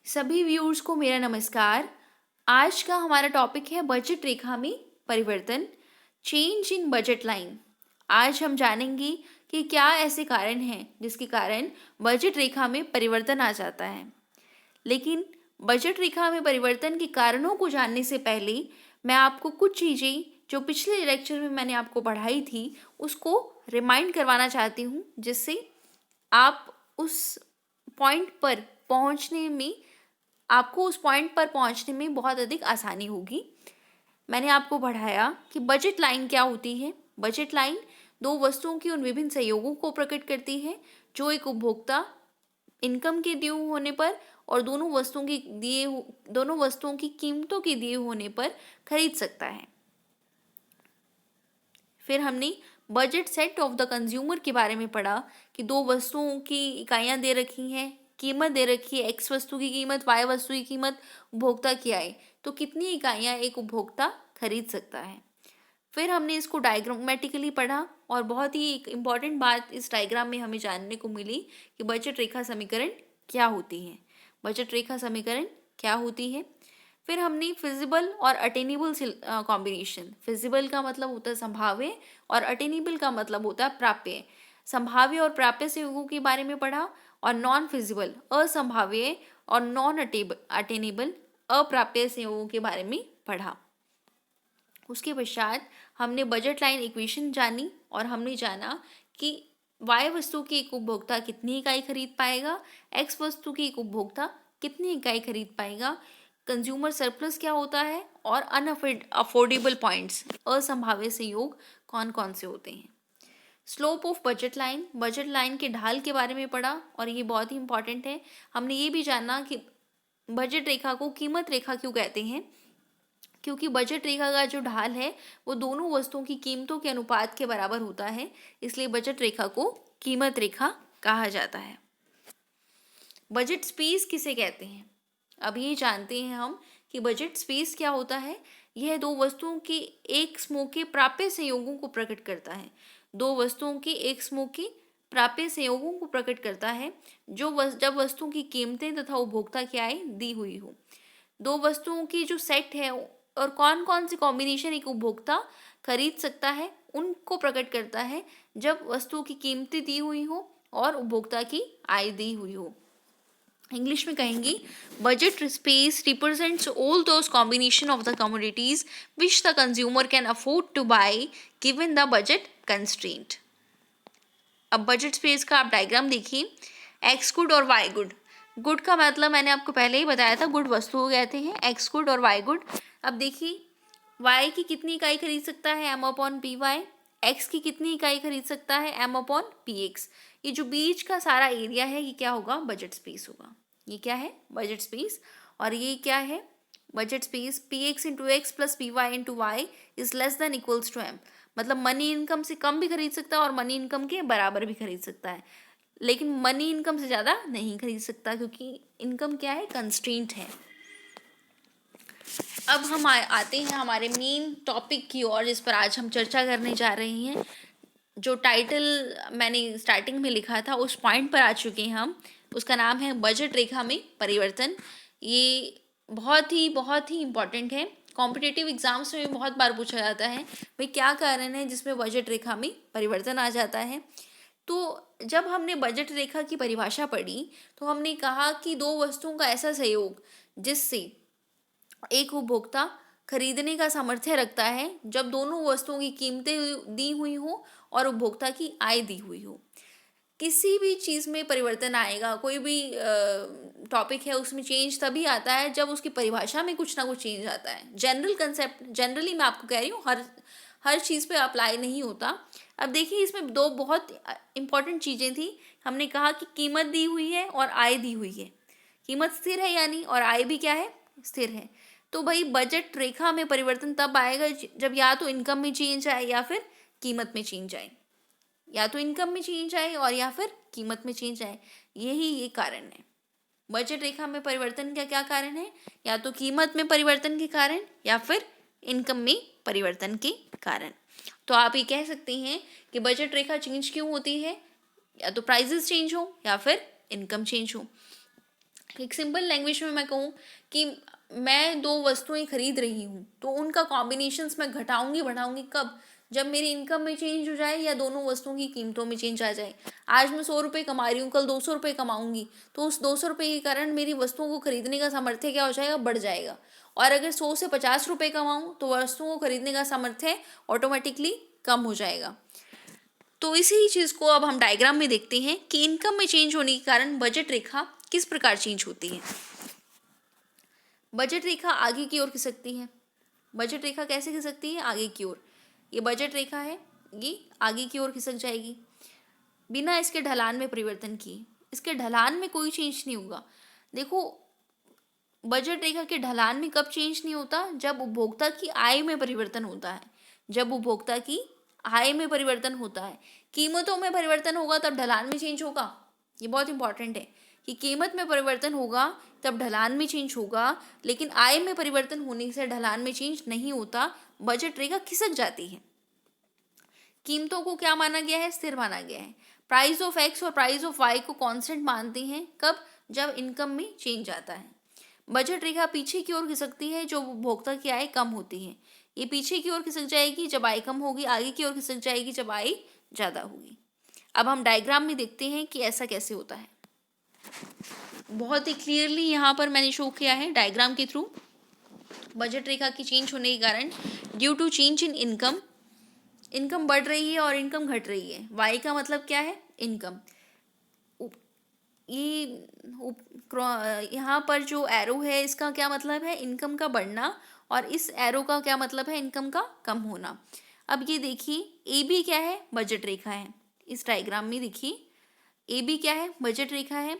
सभी व्यूअर्स को मेरा नमस्कार। आज का हमारा टॉपिक है बजट रेखा में परिवर्तन, चेंज इन बजट लाइन। आज हम जानेंगे कि क्या ऐसे कारण हैं जिसके कारण बजट रेखा में परिवर्तन आ जाता है। लेकिन बजट रेखा में परिवर्तन के कारणों को जानने से पहले मैं आपको कुछ चीज़ें जो पिछले लेक्चर में मैंने आपको पढ़ाई थी उसको रिमाइंड करवाना चाहती हूँ, जिससे आप उस पॉइंट पर पहुँचने में आपको उस पॉइंट पर पहुंचने में बहुत अधिक आसानी होगी। मैंने आपको पढ़ाया कि बजट लाइन क्या होती है। बजट लाइन दो वस्तुओं की उन विभिन्न संयोगों को प्रकट करती है जो एक उपभोक्ता इनकम के दिए होने पर और दोनों वस्तुओं की कीमतों के दिए होने पर खरीद सकता है। फिर हमने budget set of the consumer के बारे में पढ़ा कि दो वस्तुओं की इकाइयां दे रखी हैं, कीमत दे रखी है, एक्स वस्तु की कीमत, वाई वस्तु की कीमत, उपभोक्ता की आय, तो कितनी इकाइयां एक उपभोक्ता खरीद सकता है। फिर हमने इसको डायग्रामेटिकली पढ़ा और बहुत ही एक इम्पॉर्टेंट बात इस डायग्राम में हमें जानने को मिली कि बजट रेखा समीकरण क्या होती है। बजट रेखा समीकरण क्या होती है। फिर हमने फिजिबल और अटेनेबल कॉम्बिनेशन, फिजिबल का मतलब होता है संभाव्य और अटेनेबल का मतलब होता है प्राप्य, संभाव्य और प्राप्य संयोगों के बारे में पढ़ा। और नॉन फिजिबल असंभाव्य और नॉन अटेनेबल अप्राप्य संयोगों के बारे में पढ़ा। उसके पश्चात हमने बजट लाइन इक्वेशन जानी और हमने जाना कि वाई वस्तु की एक उपभोक्ता कितनी इकाई खरीद पाएगा, एक्स वस्तु की एक उपभोक्ता कितनी इकाई खरीद पाएगा, कंज्यूमर सरप्लस क्या होता है और अनअफोर्डेबल पॉइंट्स असंभाव्य संयोग कौन कौन से होते हैं। Slope of budget line, budget line के ढाल के बारे में पढ़ा और ये बहुत ही इंपॉर्टेंट है। हमने ये भी जाना कि बजट रेखा को कीमत रेखा क्यों कहते हैं, क्योंकि बजट रेखा का जो ढाल है वो दोनों वस्तुओं की कीमतों के अनुपात के बराबर होता है, इसलिए बजट रेखा को कीमत रेखा कहा जाता है। बजट स्पेस किसे कहते हैं, अब ये जानते हैं हम कि बजट स्पेस क्या होता है। यह दो वस्तुओं के एक समूह के प्राप्य संयोगों को प्रकट करता है। दो वस्तुओं के एक समूह के प्राप्य संयोगों को प्रकट करता है जब वस्तुओं की कीमतें तथा उपभोक्ता की आय दी हुई हो। दो वस्तुओं की जो सेट है और कौन कौन से कॉम्बिनेशन एक उपभोक्ता खरीद सकता है उनको प्रकट करता है जब वस्तुओं की कीमतें दी हुई हो और उपभोक्ता की आय दी हुई हो। इंग्लिश में कहेंगे budget space represents all those combination of the commodities which the consumer can afford two by given the budget constraint. अब बजट स्पेस का आप डायग्राम देखिए, एक्स गुड और वाई गुड। गुड का मतलब मैंने आपको पहले ही बताया था, गुड वस्तु को कहते हैं, एक्स गुड और वाई गुड। अब देखिए वाई की कितनी इकाई खरीद सकता है, M upon P Y. X की कितनी इकाई खरीद सकता है, एम अपॉन पी एक्स। ये जो बीच का सारा एरिया है ये क्या होगा, बजट स्पेस होगा। ये क्या है, बजट स्पेस। और ये क्या है, budget space P X into X plus P Y into Y is less than equals to M. मतलब मनी इनकम से कम भी खरीद सकता है और मनी इनकम के बराबर भी खरीद सकता है, लेकिन मनी इनकम से ज़्यादा नहीं खरीद सकता क्योंकि इनकम क्या है, कंस्ट्रेंट है। अब हम आते हैं हमारे मेन टॉपिक की ओर, जिस पर आज हम चर्चा करने जा रहे हैं। जो टाइटल मैंने स्टार्टिंग में लिखा था उस पॉइंट पर आ चुके हैं हम। उसका नाम है बजट रेखा में परिवर्तन। ये बहुत ही इम्पॉर्टेंट है, कॉम्पिटिटिव एग्जाम्स में बहुत बार पूछा जाता है भाई क्या कारण है जिसमें बजट रेखा में परिवर्तन आ जाता है। तो जब हमने बजट रेखा की परिभाषा पढ़ी तो हमने कहा कि दो वस्तुओं का ऐसा सहयोग जिससे एक उपभोक्ता खरीदने का सामर्थ्य रखता है जब दोनों वस्तुओं की कीमतें दी हुई हो और उपभोक्ता की आय दी हुई हो। किसी भी चीज़ में परिवर्तन आएगा, कोई भी टॉपिक है उसमें चेंज तभी आता है जब उसकी परिभाषा में कुछ ना कुछ चेंज आता है। जनरल कंसेप्ट, जनरली मैं आपको कह रही हूँ, हर चीज़ पे अप्लाई नहीं होता। अब देखिए इसमें दो बहुत इंपॉर्टेंट चीज़ें थी। हमने कहा कि कीमत दी हुई है और आय दी हुई है। कीमत स्थिर है यानी, और आय भी क्या है, स्थिर है। तो भाई बजट रेखा में परिवर्तन तब आएगा जब या तो इनकम में चेंज आए या फिर कीमत में चेंज आए, या तो इनकम में चेंज आए और या फिर कीमत में चेंज आए। यही ये कारण है। बजट रेखा में परिवर्तन का क्या कारण है, या तो कीमत में परिवर्तन के कारण या फिर इनकम में परिवर्तन के कारण। तो आप ये कह सकते हैं कि बजट रेखा चेंज क्यों होती है, या तो प्राइजेस चेंज हो या फिर इनकम चेंज हो। एक सिंपल लैंग्वेज में मैं कहूँ कि मैं दो वस्तुएं खरीद रही हूँ, तो उनका कॉम्बिनेशंस मैं घटाऊंगी बढ़ाऊंगी कब? जब मेरी इनकम में चेंज हो जाए या दोनों वस्तुओं की कीमतों में चेंज आ जाए। आज मैं 100 रुपये कमा रही हूँ, कल 200 रुपये कमाऊंगी, तो उस 200 रुपये के कारण मेरी वस्तुओं को खरीदने का सामर्थ्य क्या हो जाएगा? बढ़ जाएगा। और अगर 100 से 50 रुपये कमाऊँ तो वस्तुओं को खरीदने का सामर्थ्य ऑटोमेटिकली कम हो जाएगा। तो इसी चीज़ को अब हम डायग्राम में देखते हैं कि इनकम में चेंज होने के कारण बजट रेखा किस प्रकार चेंज होती है। बजट रेखा आगे की ओर खिसकती है। बजट रेखा कैसे खिसकती है? आगे की ओर। ये बजट रेखा है, ये आगे की ओर खिसक जाएगी बिना इसके ढलान में परिवर्तन किए। इसके ढलान में कोई चेंज नहीं होगा। देखो, बजट रेखा के ढलान में कब चेंज नहीं होता? जब उपभोक्ता की आय में परिवर्तन होता है। जब उपभोक्ता की आय में परिवर्तन होता है, कीमतों में परिवर्तन होगा तब ढलान में चेंज होगा। ये बहुत इंपॉर्टेंट है कि कीमत में परिवर्तन होगा तब ढलान में चेंज होगा, लेकिन आय में परिवर्तन होने से ढलान में चेंज नहीं होता, बजट रेखा खिसक जाती है। कीमतों को क्या माना गया है? स्थिर माना गया है। प्राइस ऑफ एक्स और प्राइस ऑफ वाई को कांस्टेंट मानते हैं कब? जब इनकम में चेंज आता है। बजट रेखा पीछे की ओर खिसकती है जब उपभोक्ता की आय कम होती है। ये पीछे की ओर खिसक जाएगी जब आय कम होगी, आगे की ओर खिसक जाएगी जब आय ज़्यादा होगी। अब हम डायग्राम में देखते हैं कि ऐसा कैसे होता है। बहुत ही क्लियरली यहाँ पर मैंने शो किया है डायग्राम के थ्रू। बजट रेखा की चेंज होने के कारण due to change in income, income बढ़ रही है और इनकम घट रही है। वाई का मतलब क्या है? इनकम। ये यहाँ पर जो एरो है इसका क्या मतलब है? इनकम का बढ़ना। और इस एरो का क्या मतलब है? इनकम का कम होना। अब ये देखिए, ए बी क्या है? बजट रेखा है। इस डायग्राम में देखिए, ए बी क्या है? बजट रेखा है।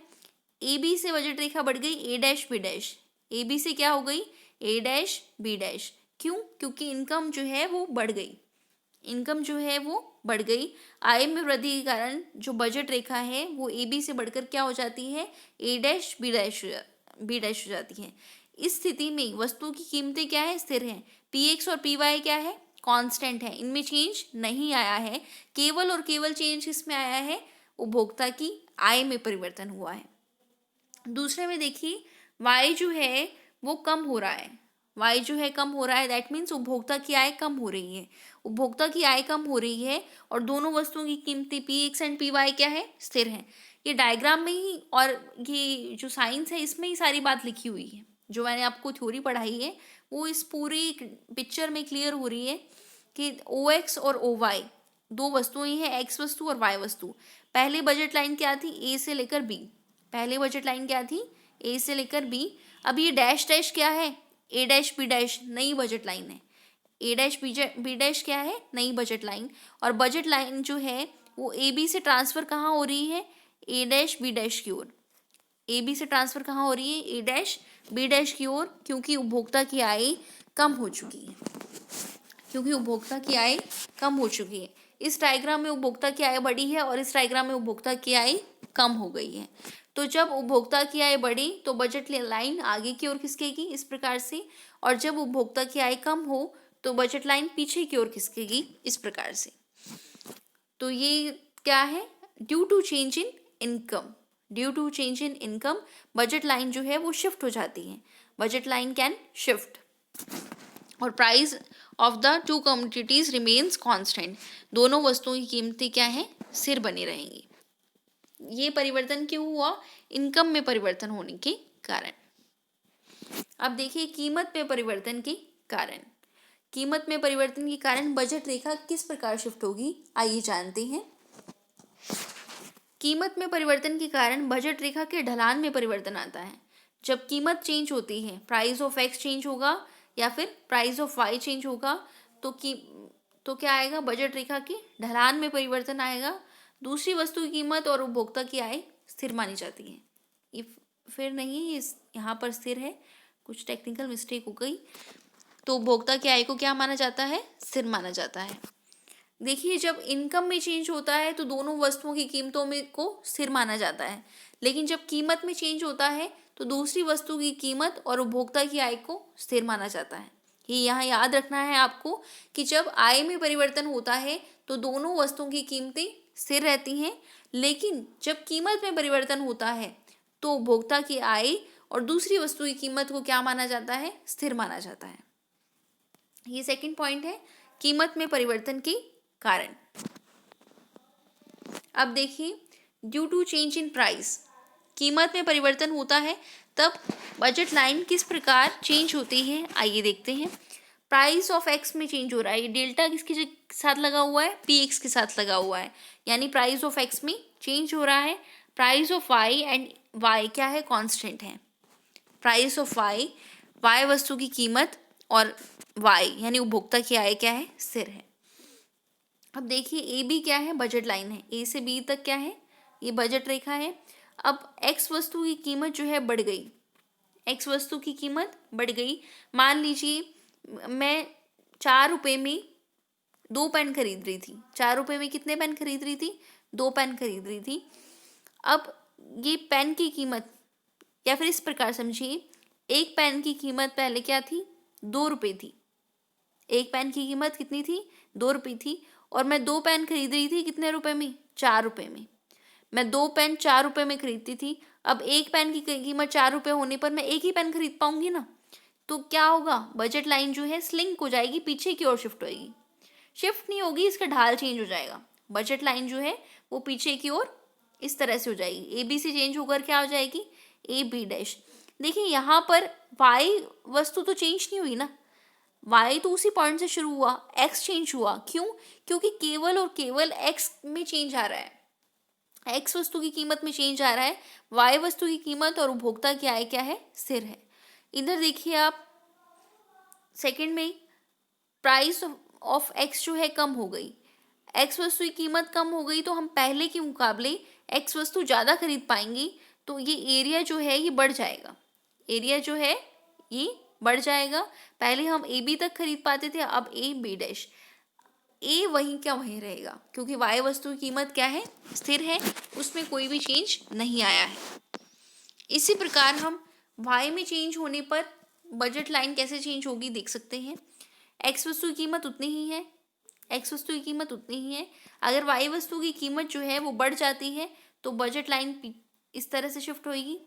ए बी से बजट रेखा बढ़ गई A dash B dash. A B से क्या हो गई? A dash B dash. क्यों? क्योंकि इनकम जो है वो बढ़ गई। इनकम जो है वो बढ़ गई। आय में वृद्धि के कारण जो बजट रेखा है वो ए बी से बढ़कर क्या हो जाती है? ए डैश बी डैश हो जाती है। इस स्थिति में वस्तु की कीमतें क्या है? स्थिर हैं। पी एक्स और पी वाई क्या है? कांस्टेंट है। इनमें चेंज नहीं आया है। केवल और केवल चेंज किसमें आया है? उपभोक्ता की आय में परिवर्तन हुआ है। दूसरे में देखिए, y जो है वो कम हो रहा है। y जो है कम हो रहा है, दैट मीन्स उपभोक्ता की आय कम हो रही है। उपभोक्ता की आय कम हो रही है और दोनों वस्तुओं की कीमतें P X and P Y क्या है? स्थिर है। ये डायग्राम में ही और ये जो साइंस है इसमें ही सारी बात लिखी हुई है। जो मैंने आपको थ्योरी पढ़ाई है वो इस पूरी पिक्चर में क्लियर हो रही है कि ओ एक्स और ओ वाई दो वस्तुएं हैं, एक्स वस्तु और वाई वस्तु। पहले बजट लाइन क्या थी? ए से लेकर बी। पहले बजट लाइन क्या थी? ए से लेकर बी। अब ये डैश डैश क्या है? ए डैश बी डैश नई बजट लाइन है। ए डैश बी डैश क्या है? नई बजट लाइन। और बजट लाइन जो है वो ए बी से ट्रांसफर कहाँ हो रही है? ए डैश बी डैश की ओर। ए बी से ट्रांसफर कहाँ हो रही है? ए डैश बी डैश की ओर, क्योंकि उपभोक्ता की आय कम हो चुकी है। क्योंकि उपभोक्ता की आय कम हो चुकी है। इस डायग्राम में उपभोक्ता की आय बढ़ी है और इस डायग्राम में उपभोक्ता की आय कम हो गई है। तो जब उपभोक्ता की आय बढ़ी तो बजट लाइन आगे की ओर खिसकेगी इस प्रकार से, और जब उपभोक्ता की आय कम हो तो बजट लाइन पीछे की ओर खिसकेगी इस प्रकार से। तो ये क्या है? Due to change in income. Due to change in income budget line जो है वो शिफ्ट हो जाती है। Budget line can shift. और price of the two commodities remains constant. दोनों वस्तुओं की कीमतें क्या है? स्थिर बनी रहेंगी। ये परिवर्तन क्यों हुआ? इनकम में परिवर्तन होने के कारण। अब देखिए, कीमत में परिवर्तन के कारण। कीमत में परिवर्तन के कारण बजट रेखा किस प्रकार शिफ्ट होगी, आइए जानते हैं। कीमत में परिवर्तन के कारण बजट रेखा के ढलान में परिवर्तन आता है। जब कीमत चेंज होती है, प्राइस ऑफ एक्स चेंज होगा या फिर प्राइस ऑफ वाई चेंज होगा, तो क्या आएगा? बजट रेखा के ढलान में परिवर्तन आएगा। दूसरी वस्तु की कीमत और उपभोक्ता की आय स्थिर मानी जाती है। ये फिर नहीं है, यहाँ पर स्थिर है, कुछ टेक्निकल मिस्टेक हो गई। तो उपभोक्ता की आय को क्या माना जाता है? स्थिर माना जाता है। देखिए, जब इनकम में चेंज होता है तो दोनों वस्तुओं की कीमतों में को स्थिर माना जाता है, लेकिन जब कीमत में चेंज होता है तो दूसरी वस्तु की कीमत और उपभोक्ता की आय को स्थिर माना जाता है। ये यहाँ याद रखना है आपको कि जब आय में परिवर्तन होता है तो दोनों वस्तुओं की कीमतें स्थिर रहती हैं, लेकिन जब कीमत में परिवर्तन होता है तो उपभोक्ता की आय और दूसरी वस्तु की कीमत को क्या माना जाता है? स्थिर माना जाता है। ये सेकंड पॉइंट है कीमत में परिवर्तन के कारण। अब देखिए, due to change in price, कीमत में परिवर्तन होता है तब बजट लाइन किस प्रकार चेंज होती है, आइए देखते हैं। प्राइस ऑफ एक्स में चेंज हो रहा है, डेल्टा किसके साथ लगा हुआ है? पी एक्स के साथ लगा हुआ है, यानी प्राइस ऑफ एक्स में चेंज हो रहा है। Price of Y and Y क्या है? कांस्टेंट है। प्राइस ऑफ वाई, वाई वस्तु की कीमत, और वाई यानी उपभोक्ता की आय क्या है? स्थिर है। अब देखिए, ए बी क्या है? बजट लाइन है। ए से बी तक क्या है? ये बजट रेखा है। अब एक्स वस्तु की कीमत जो है बढ़ गई, एक्स वस्तु की कीमत बढ़ गई। मान लीजिए मैं 4 रुपये में 2 पेन खरीद रही थी। 4 रुपये में कितने पेन खरीद रही थी? 2 पेन खरीद रही थी। अब ये पेन की कीमत, या फिर इस प्रकार समझिए, एक पेन की कीमत पहले क्या थी? 2 रुपये थी। एक पेन की कीमत कितनी थी? 2 रुपये थी। और मैं 2 पेन खरीद रही थी कितने रुपए में? 4 रुपये में। मैं 2 पेन 4 रुपये में खरीदती थी। अब एक पेन की कीमत 4 रुपये होने पर मैं एक ही पेन खरीद पाऊंगी ना। तो क्या होगा? बजट लाइन जो है स्लिंक हो जाएगी, पीछे की ओर शिफ्ट होएगी। शिफ्ट नहीं होगी, इसका ढाल चेंज हो जाएगा। बजट लाइन जो है वो पीछे की ओर इस तरह से हो जाएगी। ए बी से चेंज होकर क्या हो जाएगी? A B dash. देखिए यहाँ पर वाई वस्तु तो चेंज नहीं हुई ना, वाई तो उसी पॉइंट से शुरू हुआ, एक्स चेंज हुआ। क्यों? क्योंकि केवल और केवल एक्स में चेंज आ रहा है, एक्स वस्तु की कीमत में चेंज आ रहा है। वाई वस्तु की कीमत और उपभोक्ता की आय क्या है? स्थिर है। इधर देखिए आप, सेकंड में प्राइस ऑफ एक्स जो है कम हो गई, एक्स वस्तु की कीमत कम हो गई, तो हम पहले के मुकाबले एक्स वस्तु ज़्यादा खरीद पाएंगे। तो ये एरिया जो है ये बढ़ जाएगा, एरिया जो है ये बढ़ जाएगा। पहले हम ए बी तक खरीद पाते थे, अब ए बी डैश। ए वहीं क्या वहीं रहेगा, क्योंकि वाई वस्तु की कीमत क्या है? स्थिर है, उसमें कोई भी चेंज नहीं आया है। इसी प्रकार हम वाई में चेंज होने पर बजट लाइन कैसे चेंज होगी देख सकते हैं। एक्स वस्तु की कीमत उतनी ही है, एक्स वस्तु की कीमत उतनी ही है। अगर वाई वस्तु की कीमत जो है वो बढ़ जाती है तो बजट लाइन इस तरह से शिफ्ट होएगी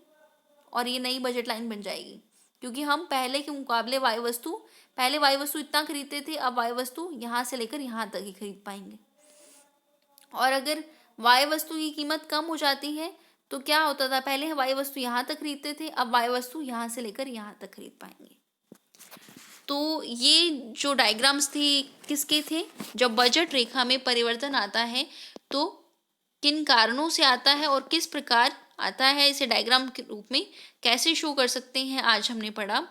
और ये नई बजट लाइन बन जाएगी, क्योंकि हम पहले के मुकाबले पहले वाई वस्तु इतना खरीदते थे, अब वाई वस्तु यहाँ से लेकर यहाँ तक ही खरीद पाएंगे। और अगर वाई वस्तु की कीमत कम हो जाती है तो क्या होता था? पहले वाई वस्तु यहाँ तक खरीदते थे, अब वाई वस्तु यहाँ से लेकर यहाँ तक खरीद पाएंगे। तो ये जो डायग्राम्स थे किसके थे? जब बजट रेखा में परिवर्तन आता है तो किन कारणों से आता है और किस प्रकार आता है, इसे डायग्राम के रूप में कैसे शो कर सकते हैं, आज हमने पढ़ा।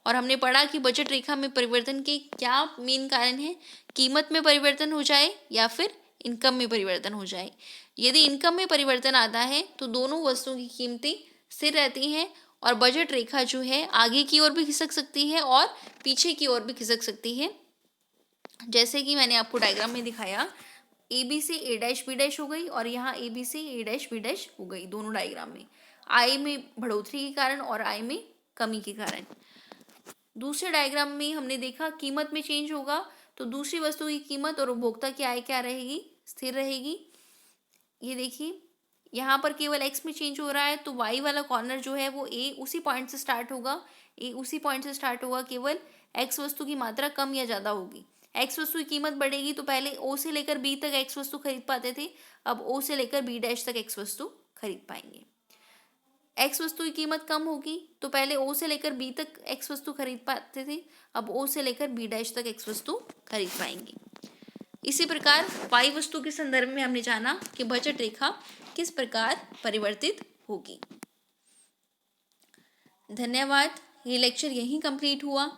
और हमने पढ़ा कि बजट रेखा में परिवर्तन के क्या मेन कारण है। कीमत में परिवर्तन हो जाए या फिर इनकम में परिवर्तन हो जाए। यदि इनकम में परिवर्तन आता है तो दोनों वस्तुओं की कीमतें स्थिर रहती हैं और बजट रेखा जो है आगे की ओर भी खिसक सकती है और पीछे की ओर भी खिसक सकती है। जैसे कि मैंने आपको डायग्राम में दिखाया, ए बी से ए डैश बी डैश हो गई और यहाँ ए बी से ए डैश बी डैश हो गई, दोनों डायग्राम में आय में बढ़ोतरी के कारण और आय में कमी के कारण। दूसरे डायग्राम में हमने देखा कीमत में चेंज होगा तो दूसरी वस्तु की कीमत और उपभोक्ता की आय क्या रहेगी? स्थिर रहेगी। ये देखिए, यहाँ पर केवल एक्स में चेंज हो रहा है तो वाई वाला कॉर्नर जो है वो ए उसी पॉइंट से स्टार्ट होगा, ए उसी पॉइंट से स्टार्ट होगा। केवल एक्स वस्तु की मात्रा कम या ज़्यादा होगी। एक्स वस्तु की कीमत बढ़ेगी तो पहले ओ से लेकर बी तक एक्स वस्तु खरीद पाते थे, अब ओ से लेकर बी डैश तक एक्स वस्तु खरीद पाएंगे। एक्स वस्तु की कीमत कम होगी तो पहले ओ से लेकर बी तक एक्स वस्तु खरीद पाते थे, अब ओ से लेकर बी डैश तक एक्स वस्तु खरीद पाएंगे। इसी प्रकार वाई वस्तु के संदर्भ में हमने जाना कि बजट रेखा किस प्रकार परिवर्तित होगी। धन्यवाद। ये लेक्चर यहीं कंप्लीट हुआ।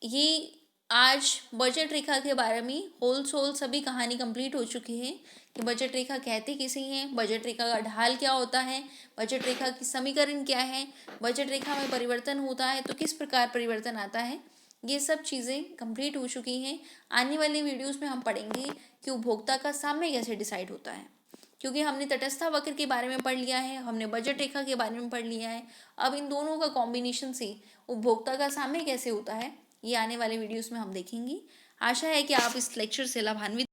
ये आज बजट रेखा के बारे में होल सोल सभी कहानी कंप्लीट हो चुकी है कि बजट रेखा कहते किसे हैं, बजट रेखा का ढाल क्या होता है, बजट रेखा की समीकरण क्या है, बजट रेखा में परिवर्तन होता है तो किस प्रकार परिवर्तन आता है। ये सब चीज़ें कंप्लीट हो चुकी हैं। आने वाले वीडियोस में हम पढ़ेंगे कि उपभोक्ता का साम्य कैसे डिसाइड होता है, क्योंकि हमने तटस्था वक्र के बारे में पढ़ लिया है, हमने बजट रेखा के बारे में पढ़ लिया है। अब इन दोनों का कॉम्बिनेशन से उपभोक्ता का साम्य कैसे होता है ये आने वाले वीडियोस में हम देखेंगे। आशा है कि आप इस लेक्चर से लाभान्वित